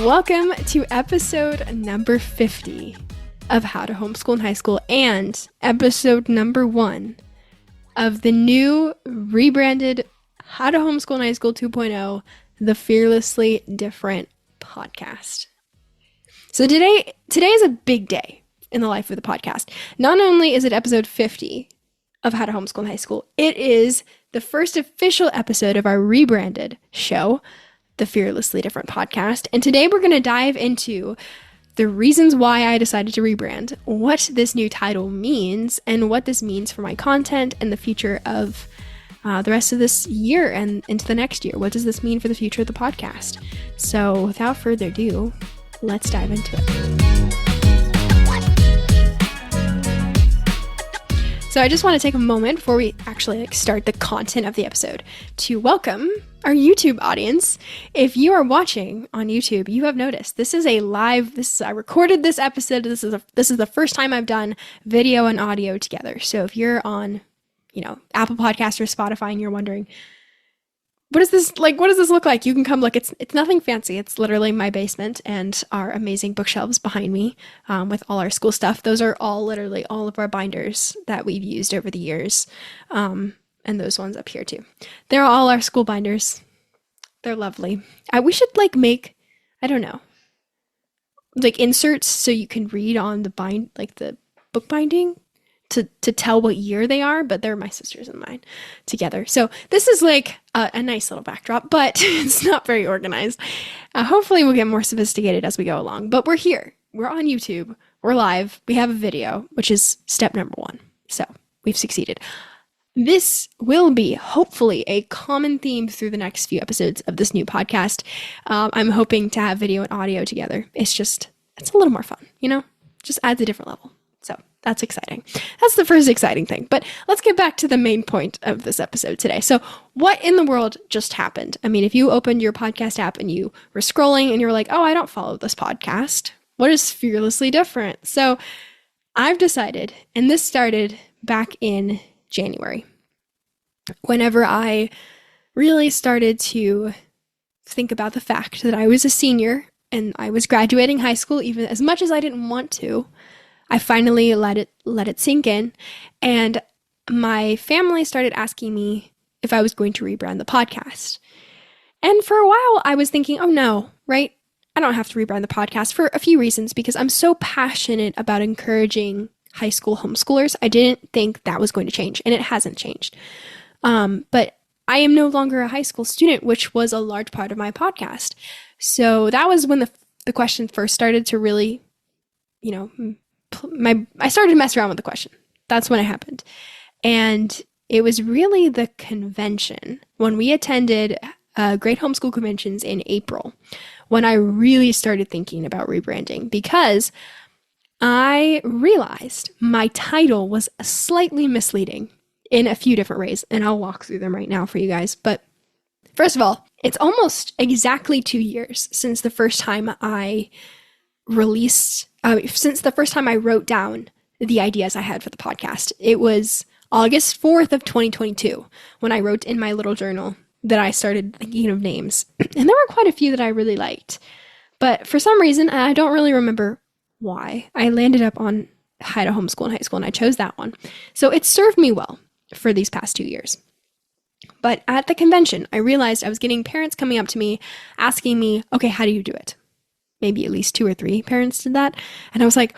Welcome to episode number 50 of How to Homeschool in High School and episode number 1 of the new rebranded How to Homeschool in High School 2.0, the Fearlessly Different podcast. So today is a big day in the life of the podcast. Not only is it episode 50 of How to Homeschool in High School, it is the first official episode of our rebranded show, the Fearlessly Different podcast. And today we're going to dive into the reasons why I decided to rebrand, what this new title means, and what this means for my content and the future of the rest of this year and into the next year. What does this mean for the future of the podcast? So without further ado, let's dive into it. So I just want to take a moment before we actually start the content of the episode to welcome our YouTube audience. If you are watching on YouTube, you have noticed this is a live, I recorded this episode. This is the first time I've done video and audio together. So if you're on, Apple Podcasts or Spotify and you're wondering, what does this look like? You can come look. It's nothing fancy. It's literally my basement and our amazing bookshelves behind me with all our school stuff. Those are literally all of our binders that we've used over the years. And those ones up here too. They're all our school binders. They're lovely. We should make, inserts so you can read on the book binding to tell what year they are, but they're my sisters and mine together. So this is a nice little backdrop, but it's not very organized. Hopefully we'll get more sophisticated as we go along, but we're here. We're on YouTube. We're live. We have a video, which is step number 1. So we've succeeded. This will be hopefully a common theme through the next few episodes of this new podcast. I'm hoping to have video and audio together. It's a little more fun, just adds a different level. So that's exciting. That's the first exciting thing. But let's get back to the main point of this episode today. So what in the world just happened? I mean, if you opened your podcast app and you were scrolling and you were like, oh, I don't follow this podcast. What is Fearlessly Different? So I've decided, and this started back in January, whenever I really started to think about the fact that I was a senior and I was graduating high school, even as much as I didn't want to. I finally let it sink in, and my family started asking me if I was going to rebrand the podcast. And for a while, I was thinking, oh no, right? I don't have to rebrand the podcast for a few reasons, because I'm so passionate about encouraging high school homeschoolers. I didn't think that was going to change, and it hasn't changed. But I am no longer a high school student, which was a large part of my podcast. So that was when the question first started to really, I started to mess around with the question. That's when it happened. And it was really the convention when we attended Great Homeschool Conventions in April when I really started thinking about rebranding, because I realized my title was slightly misleading in a few different ways, and I'll walk through them right now for you guys. But first of all, it's almost exactly 2 years since the first time I wrote down the ideas I had for the podcast. It was August 4th of 2022 when I wrote in my little journal that I started thinking of names. And there were quite a few that I really liked. But for some reason, I don't really remember why, I landed up on How to Homeschool in High School, and I chose that one. So it served me well for these past 2 years. But at the convention, I realized I was getting parents coming up to me asking me, okay, how do you do it? Maybe at least 2 or 3 parents did that. And I was a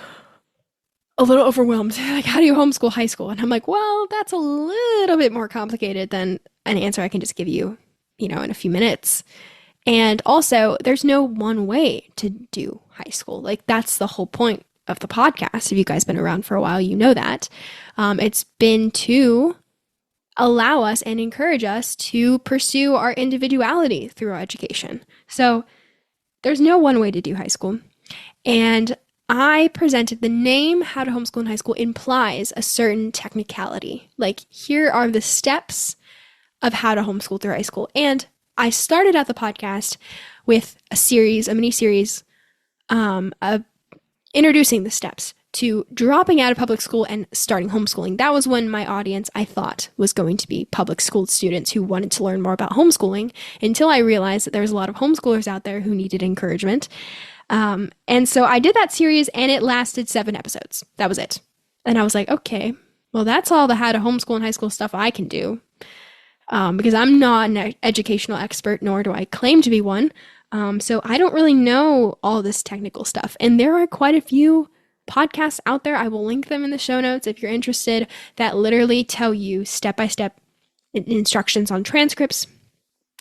little overwhelmed. How do you homeschool high school? And I'm well, that's a little bit more complicated than an answer I can just give you, in a few minutes. And also, there's no one way to do high school. That's the whole point of the podcast. If you guys been around for a while, you know that. It's been to allow us and encourage us to pursue our individuality through our education. So there's no one way to do high school. And I presented the name How to Homeschool in High School implies a certain technicality. Here are the steps of how to homeschool through high school. And I started out the podcast with a mini series, of introducing the steps to dropping out of public school and starting homeschooling. That was when my audience, I thought, was going to be public school students who wanted to learn more about homeschooling, until I realized that there was a lot of homeschoolers out there who needed encouragement. And so I did that series, and it lasted 7 episodes. That was it. And I was like, okay, well, that's all the how to homeschool in high school stuff I can do. Because I'm not an educational expert, nor do I claim to be one. So I don't really know all this technical stuff. And there are quite a few podcasts out there. I will link them in the show notes if you're interested, that literally tell you step-by-step instructions on transcripts,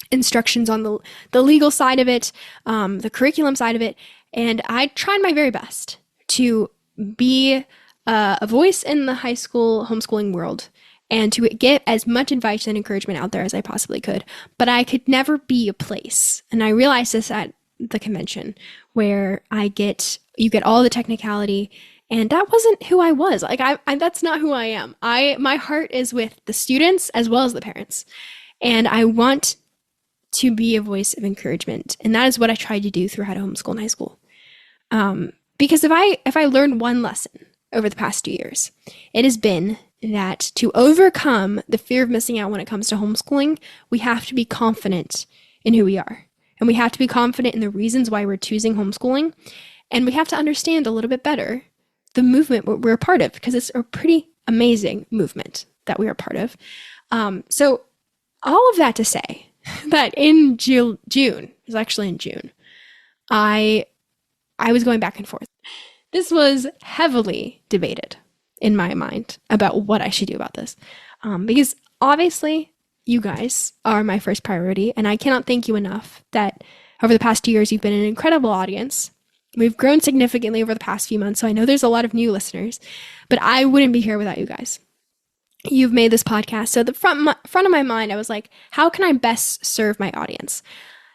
instructions on the legal side of it, the curriculum side of it. And I tried my very best to be a voice in the high school homeschooling world and to get as much advice and encouragement out there as I possibly could. But I could never be a place. And I realized this at the convention, where you get all the technicality, and that wasn't who I was. Like I that's not who I am. My heart is with the students as well as the parents. And I want to be a voice of encouragement. And that is what I tried to do through How to Homeschool in High School. Because if I learned one lesson over the past 2 years, it has been that to overcome the fear of missing out when it comes to homeschooling, we have to be confident in who we are. And we have to be confident in the reasons why we're choosing homeschooling. And we have to understand a little bit better the movement we're a part of, because it's a pretty amazing movement that we are part of. So all of that to say that in June, it was actually in June, I was going back and forth. This was heavily debated in my mind about what I should do about this. Because obviously you guys are my first priority, and I cannot thank you enough that over the past 2 years, you've been an incredible audience. We've grown significantly over the past few months, so I know there's a lot of new listeners, but I wouldn't be here without you guys. You've made this podcast. So the front of my mind, I was like, how can I best serve my audience?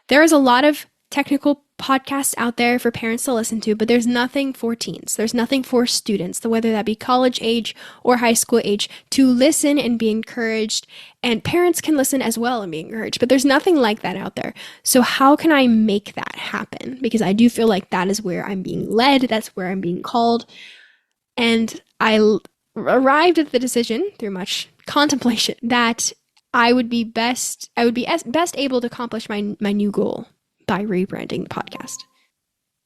There is a lot of technical podcasts out there for parents to listen to, but there's nothing for teens. There's nothing for students, whether that be college age or high school age, to listen and be encouraged. And parents can listen as well and be encouraged, but there's nothing like that out there. So how can I make that happen? Because I do feel like that is where I'm being led. That's where I'm being called. And I arrived at the decision through much contemplation that I would be best best able to accomplish my new goal by rebranding the podcast.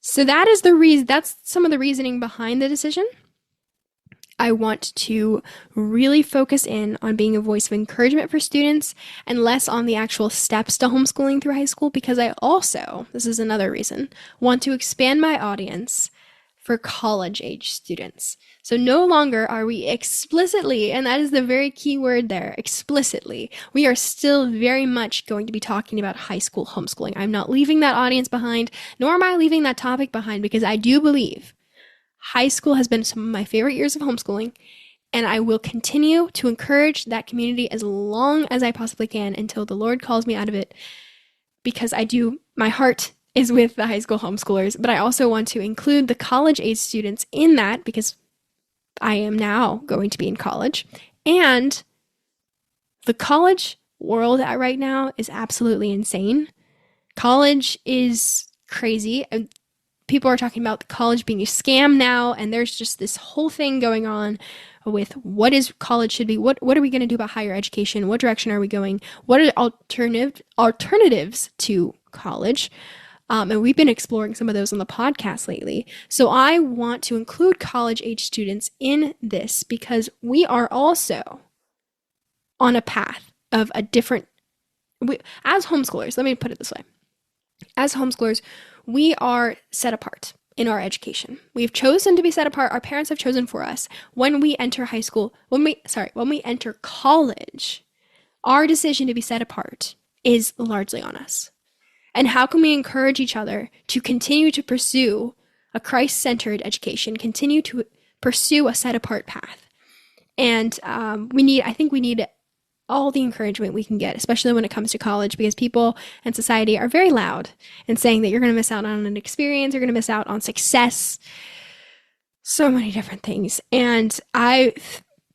So that is the reason. That's some of the reasoning behind the decision. I want to really focus in on being a voice of encouragement for students and less on the actual steps to homeschooling through high school, because I also, this is another reason, want to expand my audience for college age students. So no longer are we explicitly, and that is the very key word there, explicitly, we are still very much going to be talking about high school homeschooling. I'm not leaving that audience behind, nor am I leaving that topic behind, because I do believe high school has been some of my favorite years of homeschooling, and I will continue to encourage that community as long as I possibly can until the Lord calls me out of it, because my heart is with the high school homeschoolers, but I also want to include the college age students in that, because I am now going to be in college, and the college world right now is absolutely insane. College is crazy. People are talking about college being a scam now, and there's just this whole thing going on with what is college should be. What are we going to do about higher education? What direction are we going? What are alternatives to college? And we've been exploring some of those on the podcast lately. So I want to include college age students in this, because we are also on a path of as homeschoolers, let me put it this way. As homeschoolers, we are set apart in our education. We've chosen to be set apart. Our parents have chosen for us. When we enter when we enter college, our decision to be set apart is largely on us. And how can we encourage each other to continue to pursue a Christ-centered education, continue to pursue a set-apart path? And I think we need all the encouragement we can get, especially when it comes to college, because people and society are very loud in saying that you're going to miss out on an experience, you're going to miss out on success, so many different things. And I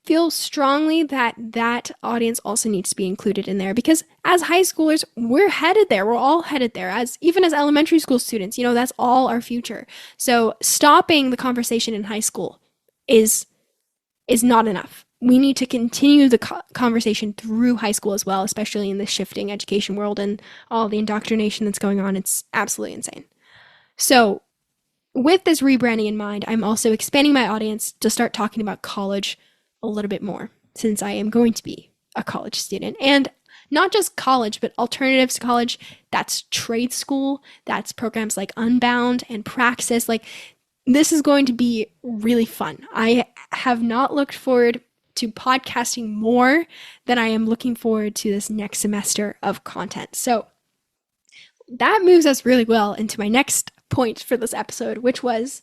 feel strongly that audience also needs to be included in there, because as high schoolers, we're headed there. We're all headed there. Even as elementary school students, that's all our future. So stopping the conversation in high school is not enough. We need to continue the conversation through high school as well, especially in the shifting education world and all the indoctrination that's going on. It's absolutely insane. So with this rebranding in mind, I'm also expanding my audience to start talking about college a little bit more, since I am going to be a college student. And not just college, but alternatives to college. That's trade school. That's programs like Unbound and Praxis. Like, this is going to be really fun. I have not looked forward to podcasting more than I am looking forward to this next semester of content. So that moves us really well into my next point for this episode, which was,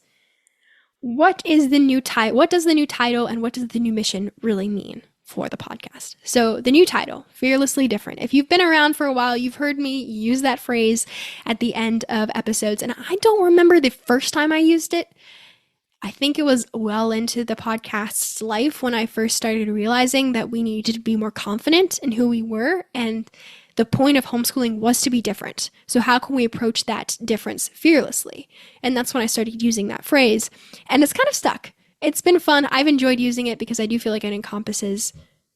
what does the new title and what does the new mission really mean for the podcast? So the new title, Fearlessly Different. If you've been around for a while, you've heard me use that phrase at the end of episodes, and I don't remember the first time I used it. I think it was well into the podcast's life when I first started realizing that we needed to be more confident in who we were, and the point of homeschooling was to be different. So how can we approach that difference fearlessly? And that's when I started using that phrase, and it's kind of stuck. It's been fun. I've enjoyed using it because I do feel like it encompasses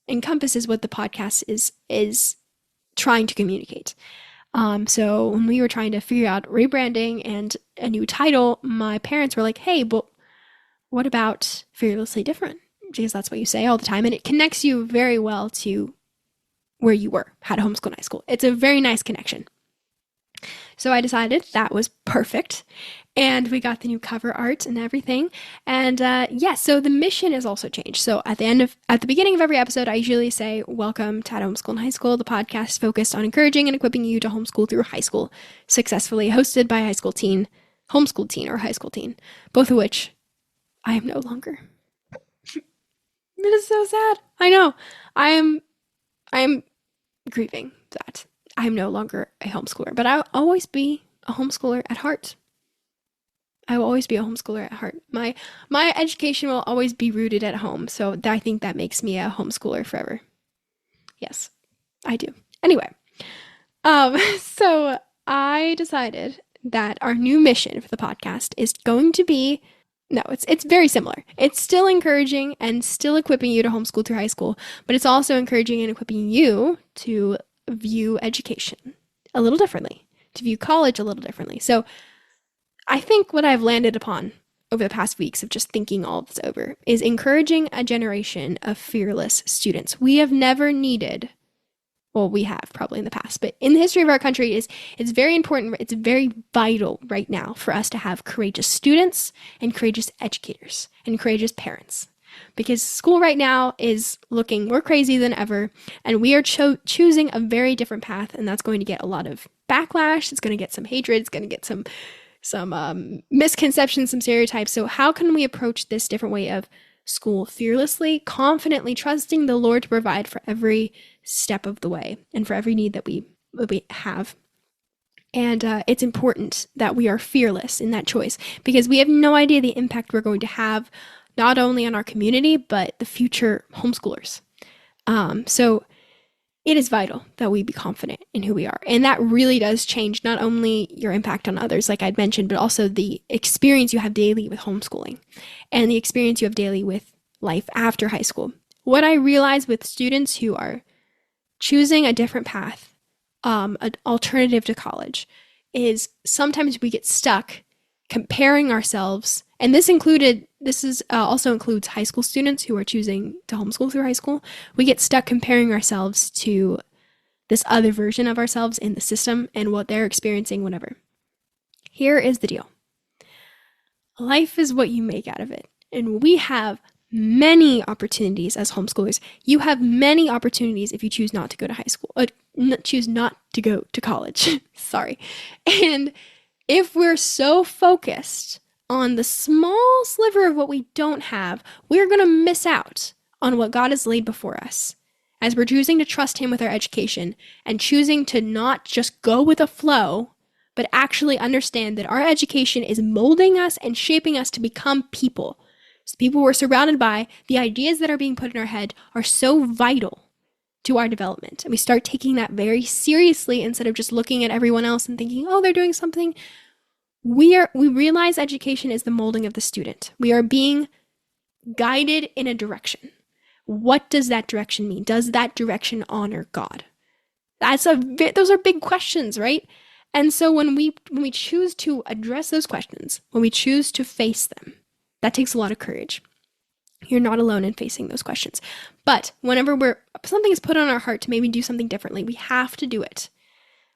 what the podcast is trying to communicate. So when we were trying to figure out rebranding and a new title, my parents were like, hey, but what about Fearlessly Different? Because that's what you say all the time, and it connects you very well to where you were, how to homeschool in high school. It's a very nice connection. So I decided that was perfect, and we got the new cover art and everything. And so the mission has also changed. So at the beginning of every episode, I usually say, welcome to How to Homeschool in High School, the podcast focused on encouraging and equipping you to homeschool through high school, successfully, hosted by a homeschool teen or high school teen, both of which I am no longer. It is so sad. I know. I am grieving that I am no longer a homeschooler, but I'll always be a homeschooler at heart. I will always be a homeschooler at heart. My education will always be rooted at home, so I think that makes me a homeschooler forever. Yes, I do. Anyway, so I decided that our new mission for the podcast is going to be, no, it's very similar. It's still encouraging and still equipping you to homeschool through high school, but it's also encouraging and equipping you to view education a little differently, to view college a little differently. So I think what I've landed upon over the past weeks of just thinking all of this over is encouraging a generation of fearless students. We have never needed, well, we have probably in the past, but in the history of our country, it's very important, it's very vital right now for us to have courageous students and courageous educators and courageous parents. Because school right now is looking more crazy than ever, and we are choosing a very different path, and that's going to get a lot of backlash. It's going to get some hatred. It's going to get some misconceptions, some stereotypes. So how can we approach this different way of school fearlessly, confidently, trusting the Lord to provide for every step of the way and for every need that we have? And it's important that we are fearless in that choice, because we have no idea the impact we're going to have, not only on our community, but the future homeschoolers. So it is vital that we be confident in who we are. And that really does change not only your impact on others, like I'd mentioned, but also the experience you have daily with homeschooling and the experience you have daily with life after high school. What I realize with students who are choosing a different path, an alternative to college, is sometimes we get stuck comparing ourselves. And this also includes high school students who are choosing to homeschool through high school. We get stuck comparing ourselves to this other version of ourselves in the system and what they're experiencing, whatever. Here is the deal. Life is what you make out of it. And we have many opportunities as homeschoolers. You have many opportunities if you choose not to go to high school, choose not to go to college. Sorry. And if we're so focused on the small sliver of what we don't have, we're going to miss out on what God has laid before us, as we're choosing to trust Him with our education and choosing to not just go with a flow, but actually understand that our education is molding us and shaping us to become people. So people we're surrounded by, the ideas that are being put in our head are so vital to our development. And we start taking that very seriously instead of just looking at everyone else and thinking, oh, they're doing something. We realize education is the molding of the student. We are being guided in a direction. What does that direction mean? Does that direction honor God? Those are big questions, right? And so when we choose to address those questions, when we choose to face them, that takes a lot of courage. You're not alone in facing those questions. But whenever something is put on our heart to maybe do something differently, we have to do it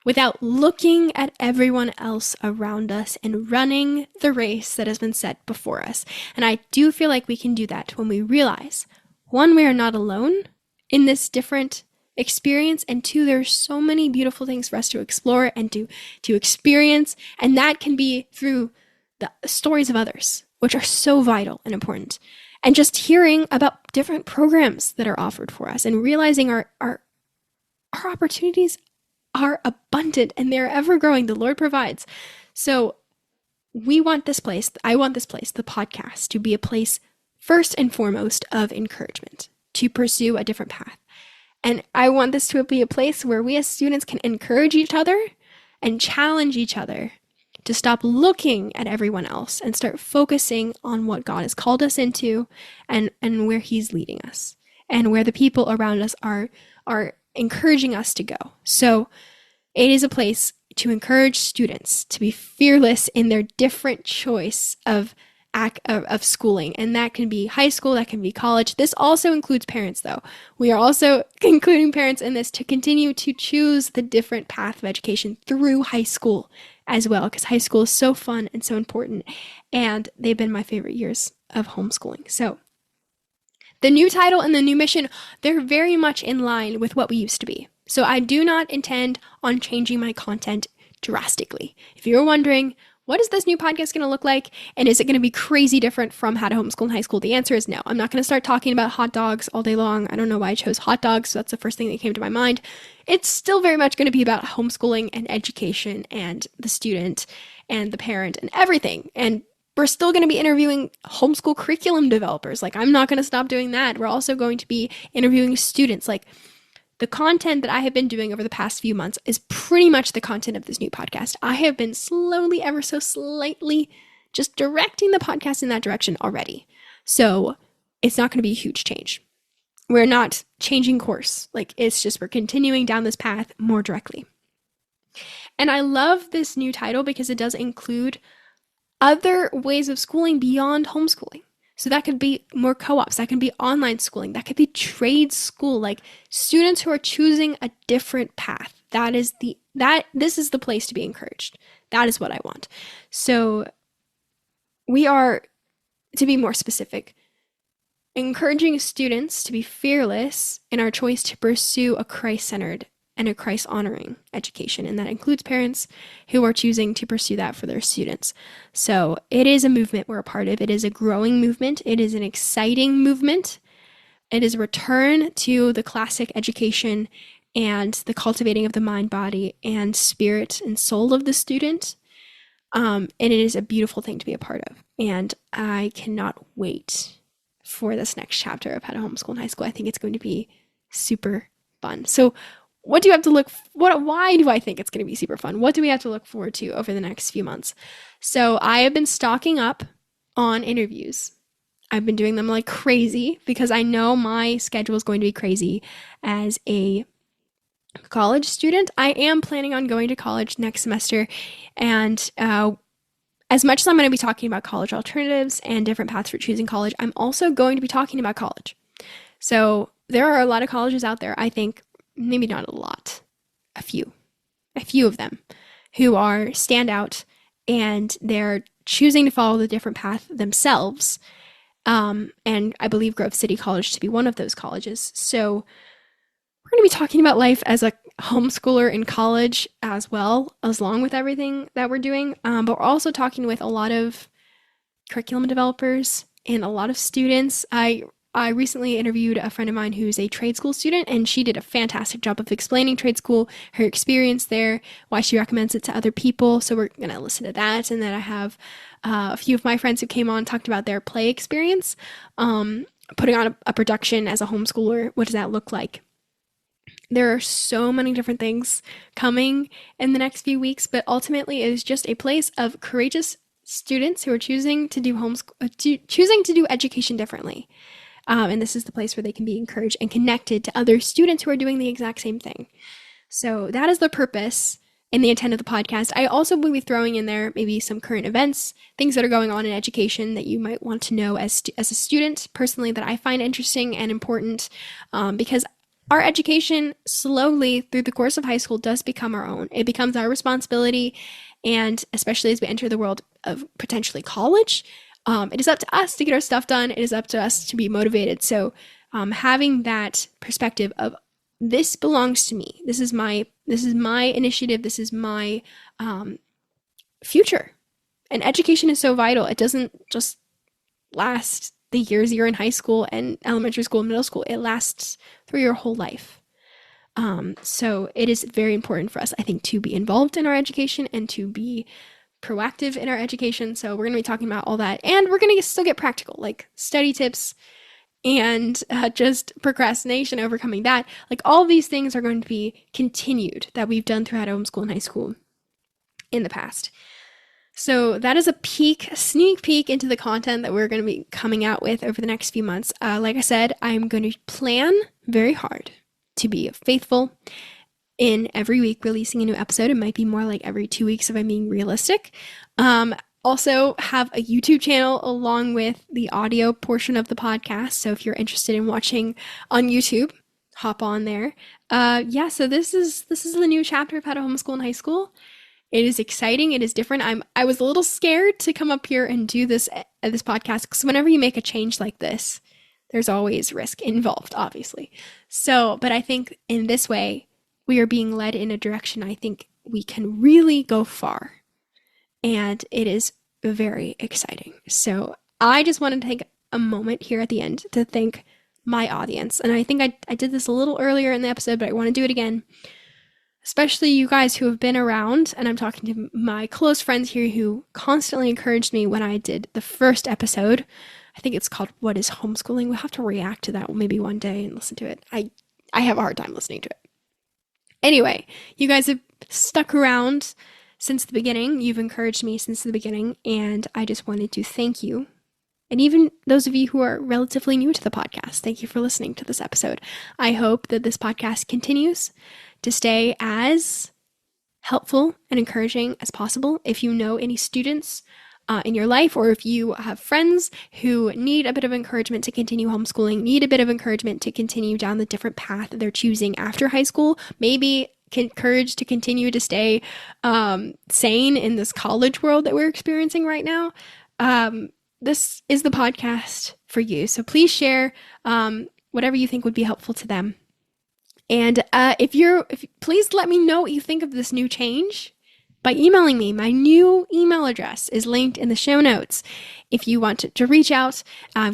without looking at everyone else around us and running the race that has been set before us. And I do feel like we can do that when we realize, one, we are not alone in this different experience, and two, there's so many beautiful things for us to explore and to experience, and that can be through the stories of others, which are so vital and important, and just hearing about different programs that are offered for us and realizing our opportunities are abundant and they're ever growing. The Lord provides. So I want this place, the podcast, to be a place first and foremost of encouragement, to pursue a different path. And I want this to be a place where we as students can encourage each other and challenge each other to stop looking at everyone else and start focusing on what God has called us into and where He's leading us and where the people around us are encouraging us to go. So it is a place to encourage students to be fearless in their different choice of schooling. And that can be high school, that can be college. This also includes parents, though. We are also including parents in this to continue to choose the different path of education through high school as well, because high school is so fun and so important. And they've been my favorite years of homeschooling. So the new title and the new mission, they're very much in line with what we used to be. So I do not intend on changing my content drastically. If you're wondering, what is this new podcast going to look like? And is it going to be crazy different from How to Homeschool in High School? The answer is no. I'm not going to start talking about hot dogs all day long. I don't know why I chose hot dogs, so that's the first thing that came to my mind. It's still very much going to be about homeschooling and education and the student and the parent and everything. And we're still going to be interviewing homeschool curriculum developers. Like, I'm not going to stop doing that. We're also going to be interviewing students. Like, the content that I have been doing over the past few months is pretty much the content of this new podcast. I have been slowly, ever so slightly, just directing the podcast in that direction already. So it's not going to be a huge change. We're not changing course. Like, it's just we're continuing down this path more directly. And I love this new title because it does include other ways of schooling beyond homeschooling. So that could be more co-ops, that could be online schooling, that could be trade school, like students who are choosing a different path. This is the place to be encouraged. That is what I want. So we are, to be more specific, encouraging students to be fearless in our choice to pursue a Christ-centered and a Christ-honoring education. And that includes parents who are choosing to pursue that for their students. So it is a movement we're a part of. It is a growing movement. It is an exciting movement. It is a return to the classic education and the cultivating of the mind, body, and spirit and soul of the student. And it is a beautiful thing to be a part of. And I cannot wait for this next chapter of How to Homeschool in High School. I think it's going to be super fun. So why do I think it's going to be super fun? What do we have to look forward to over the next few months? So I have been stocking up on interviews. I've been doing them like crazy because I know my schedule is going to be crazy as a college student. I am planning on going to college next semester, and as much as I'm going to be talking about college alternatives and different paths for choosing college, I'm also going to be talking about college. So there are a lot of colleges out there, I think, maybe not a lot, a few of them who are standout and they're choosing to follow the different path themselves. And I believe Grove City College to be one of those colleges. So we're going to be talking about life as a homeschooler in college as well, along with everything that we're doing. But we're also talking with a lot of curriculum developers and a lot of students. I recently interviewed a friend of mine who's a trade school student, and she did a fantastic job of explaining trade school, her experience there, why she recommends it to other people. So we're going to listen to that. And then I have a few of my friends who came on, talked about their play experience, putting on a production as a homeschooler. What does that look like? There are so many different things coming in the next few weeks, but ultimately it is just a place of courageous students who are choosing to do choosing to do education differently. And this is the place where they can be encouraged and connected to other students who are doing the exact same thing. So that is the purpose and the intent of the podcast. I also will be throwing in there maybe some current events, things that are going on in education that you might want to know as a student, personally, that I find interesting and important, because our education slowly through the course of high school does become our own. It becomes our responsibility, and especially as we enter the world of potentially college, it is up to us to get our stuff done. It is up to us to be motivated. So having that perspective of this belongs to me. This is my initiative. This is my future. And education is so vital. It doesn't just last the years you're in high school and elementary school and middle school. It lasts through your whole life. So it is very important for us, I think, to be involved in our education and to be proactive in our education. So we're going to be talking about all that. And we're going to still get practical, like study tips and just procrastination, overcoming that. Like all these things are going to be continued that we've done throughout homeschool and high school in the past. So that is a sneak peek into the content that we're going to be coming out with over the next few months. Like I said, I'm going to plan very hard to be faithful in every week releasing a new episode. It might be more like every 2 weeks if I'm being realistic. Also have a YouTube channel along with the audio portion of the podcast. So if you're interested in watching on YouTube, hop on there. So this is the new chapter of how to homeschool in high school. It is exciting. It is different. I was a little scared to come up here and do this podcast because whenever you make a change like this, there's always risk involved, obviously. So, but I think in this way, we are being led in a direction I think we can really go far. And it is very exciting. So I just wanted to take a moment here at the end to thank my audience. And I think I did this a little earlier in the episode, but I want to do it again. Especially you guys who have been around. And I'm talking to my close friends here who constantly encouraged me when I did the first episode. I think it's called What is Homeschooling? We'll have to react to that maybe one day and listen to it. I have a hard time listening to it. Anyway, you guys have stuck around since the beginning. You've encouraged me since the beginning, and I just wanted to thank you. And even those of you who are relatively new to the podcast, thank you for listening to this episode. I hope that this podcast continues to stay as helpful and encouraging as possible. If you know any students in your life, or if you have friends who need a bit of encouragement to continue homeschooling, need a bit of encouragement to continue down the different path they're choosing after high school, maybe encouraged to continue to stay sane in this college world that we're experiencing right now, this is the podcast for you. So please share whatever you think would be helpful to them. And please let me know what you think of this new change by emailing me. My new email address is linked in the show notes. If you want to reach out,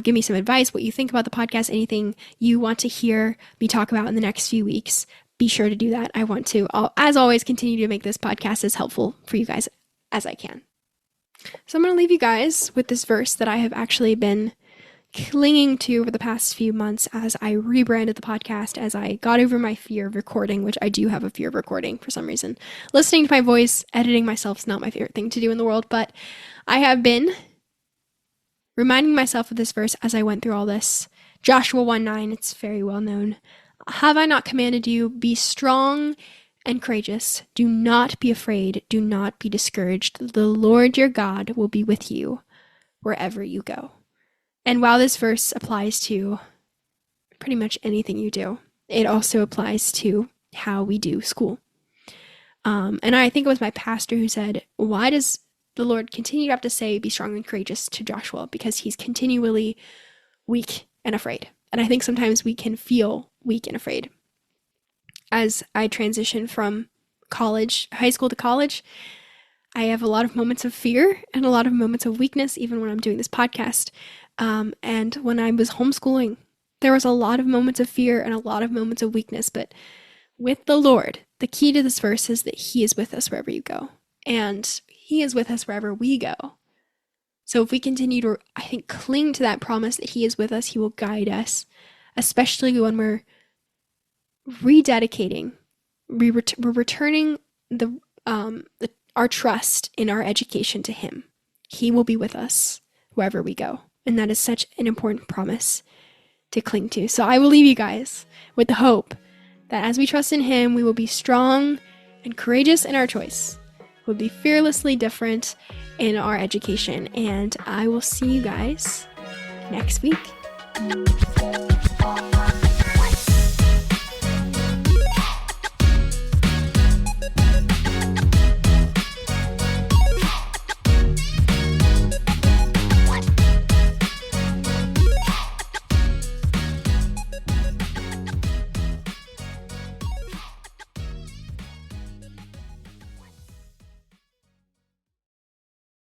give me some advice, what you think about the podcast, anything you want to hear me talk about in the next few weeks, be sure to do that. I want to, as always, continue to make this podcast as helpful for you guys as I can. So I'm going to leave you guys with this verse that I have actually been clinging to over the past few months as I rebranded the podcast, as I got over my fear of recording, which I do have a fear of recording for some reason. Listening to my voice, editing myself is not my favorite thing to do in the world, but I have been reminding myself of this verse as I went through all this. Joshua 1:9, it's very well known. Have I not commanded you, be strong and courageous. Do not be afraid. Do not be discouraged. The Lord your God will be with you wherever you go. And while this verse applies to pretty much anything you do, it also applies to how we do school. And I think it was my pastor who said, why does the Lord continue to have to say, be strong and courageous to Joshua? Because he's continually weak and afraid. And I think sometimes we can feel weak and afraid. As I transition from high school to college, I have a lot of moments of fear and a lot of moments of weakness, even when I'm doing this podcast. And when I was homeschooling, there was a lot of moments of fear and a lot of moments of weakness. But with the Lord, the key to this verse is that he is with us wherever you go. And he is with us wherever we go. So if we continue to, I think, cling to that promise that he is with us, he will guide us, especially when we're rededicating, we're returning our trust in our education to him. He will be with us wherever we go. And that is such an important promise to cling to. So I will leave you guys with the hope that as we trust in Him, we will be strong and courageous in our choice. We'll be fearlessly different in our education. And I will see you guys next week.